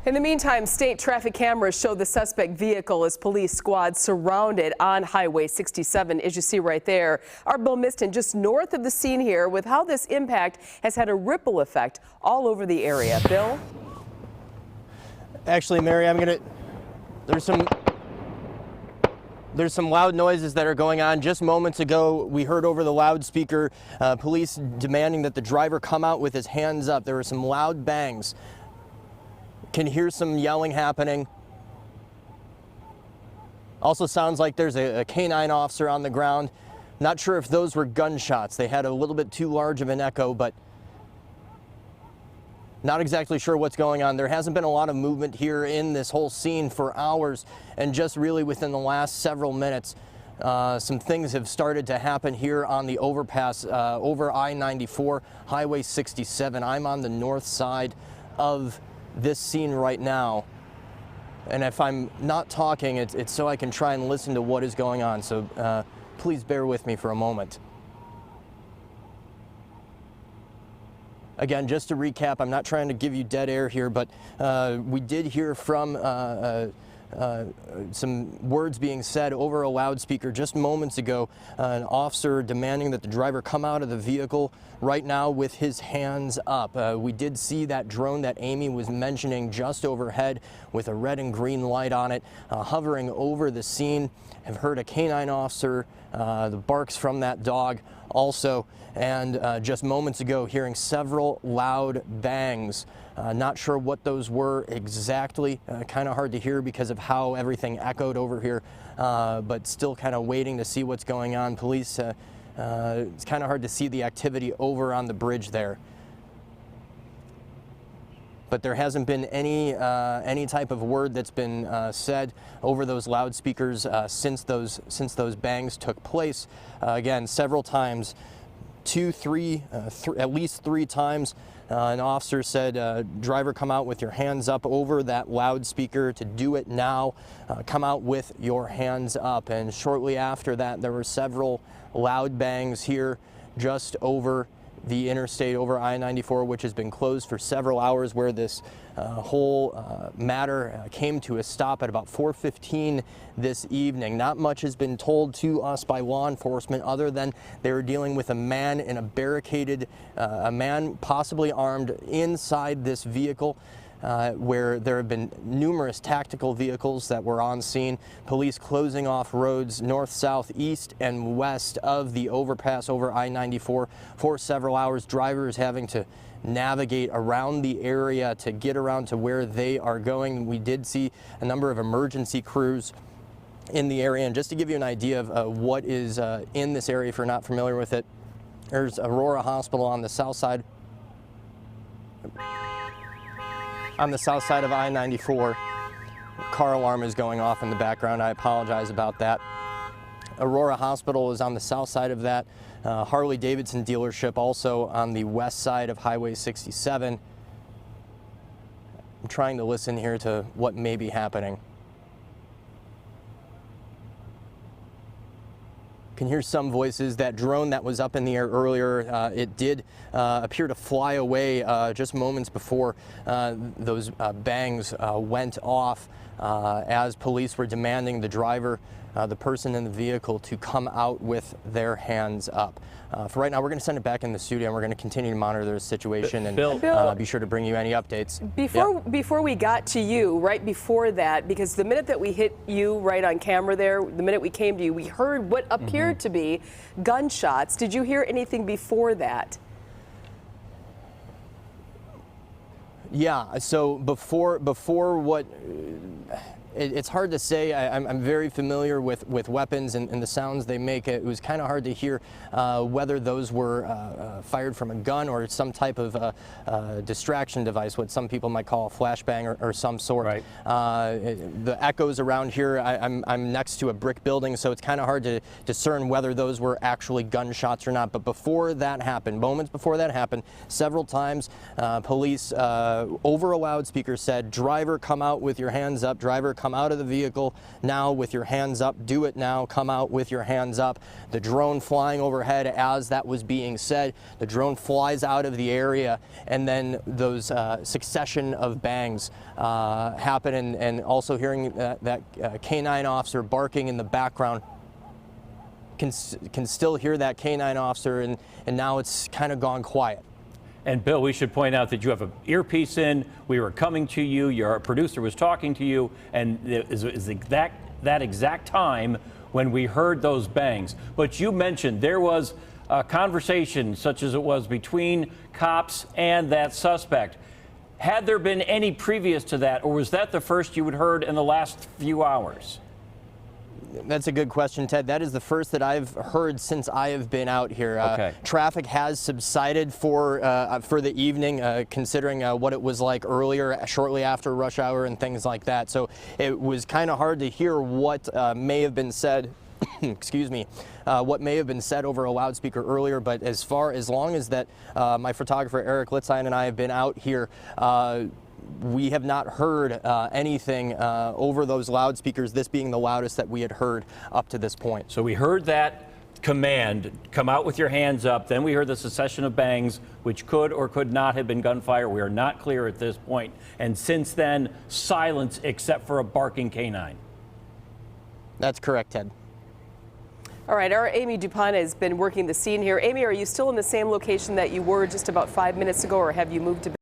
In the meantime, state traffic cameras show the suspect vehicle as police squads surrounded on Highway 67, as you see right there. Our Bill Miston just north of the scene here with how this impact has had a ripple effect all over the area. Bill? Actually, Mary, there's some loud noises that are going on. Just moments ago, we heard over the loudspeaker police demanding that the driver come out with his hands up. There were some loud bangs. Can hear some yelling happening. Also sounds like there's a canine officer on the ground. Not sure if those were gunshots. They had a little bit too large of an echo, but not exactly sure what's going on. There hasn't been a lot of movement here in this whole scene for hours, and just really within the last several minutes, some things have started to happen here on the overpass over I-94, Highway 67. I'm on the north side of this scene right now, and if I'm not talking, it's so I can try and listen to what is going on, so please bear with me for a moment. Again, just to recap, I'm not trying to give you dead air here, but we did hear from some words being said over a loudspeaker just moments ago. An officer demanding that the driver come out of the vehicle right now with his hands up. We did see that drone that Amy was mentioning just overhead with a red and green light on it, hovering over the scene. Have heard a canine officer, the barks from that dog also, and just moments ago hearing several loud bangs. Not sure what those were exactly, kind of hard to hear because of how everything echoed over here, but still kind of waiting to see what's going on. Police, it's kind of hard to see the activity over on the bridge there. But there hasn't been any type of word that's been said over those loudspeakers since those bangs took place. Again, several times, at least three times, an officer said, "Driver, come out with your hands up," over that loudspeaker, to do it now. Come out with your hands up. And shortly after that, there were several loud bangs here just over the interstate, over I-94, which has been closed for several hours, where this whole matter came to a stop at about 4:15 this evening. Not much has been told to us by law enforcement other than they were dealing with a man in a barricaded, a man possibly armed inside this vehicle. Where there have been numerous tactical vehicles that were on scene, police closing off roads north, south, east, and west of the overpass over I-94 for several hours, drivers having to navigate around the area to get around to where they are going. We did see a number of emergency crews in the area, and just to give you an idea of what is in this area, if you're not familiar with it, there's Aurora Hospital on the south side. On the south side of I-94, car alarm is going off in the background. I apologize about that. Aurora Hospital is on the south side of that. Harley-Davidson dealership also on the west side of Highway 67. I'm trying to listen here to what may be happening. Can hear some voices. That drone that was up in the air earlier, it did appear to fly away just moments before those bangs went off as police were demanding the driver, the person in the vehicle, to come out with their hands up. For right now, we're going to send it back in the studio, and we're going to continue to monitor the situation and Bill, be sure to bring you any updates. Before we got to you, right before that, because the minute that we hit you right on camera there, the minute we came to you, we heard what appeared to be gunshots. Did you hear anything before that? Yeah, so before what, it's hard to say. I'm very familiar with weapons and the sounds they make. It was kind of hard to hear whether those were fired from a gun or some type of distraction device, what some people might call a flashbang or some sort. Right. The echoes around here, I'm next to a brick building, so it's kind of hard to discern whether those were actually gunshots or not. But before that happened, moments before that happened, several times police over a loudspeaker said, "Driver, come out with your hands up. Driver, come come out of the vehicle now with your hands up, do it now, come out with your hands up. The drone flying overhead as that was being said, the drone flies out of the area, and then those succession of bangs happen, and also hearing that canine officer barking in the background. Can still hear that canine officer, and now it's kind of gone quiet. And Bill, we should point out that you have an earpiece in. We were coming to you. Your producer was talking to you, and it is that exact time when we heard those bangs. But you mentioned there was a conversation, such as it was between cops and that suspect. Had there been any previous to that, or was that the first you had heard in the last few hours? That's a good question, Ted. That is the first that I've heard since I have been out here. Okay. Traffic has subsided for the evening, considering what it was like earlier, shortly after rush hour and things like that. So it was kind of hard to hear what may have been said. Excuse me, what may have been said over a loudspeaker earlier, but as long as that my photographer Eric Litzine and I have been out here, we have not heard anything over those loudspeakers, this being the loudest that we had heard up to this point. So we heard that command, come out with your hands up. Then we heard the succession of bangs, which could or could not have been gunfire. We are not clear at this point. And since then, silence except for a barking canine. That's correct, Ted. All right, our Amy DuPont has been working the scene here. Amy, are you still in the same location that you were just about 5 minutes ago, or have you moved to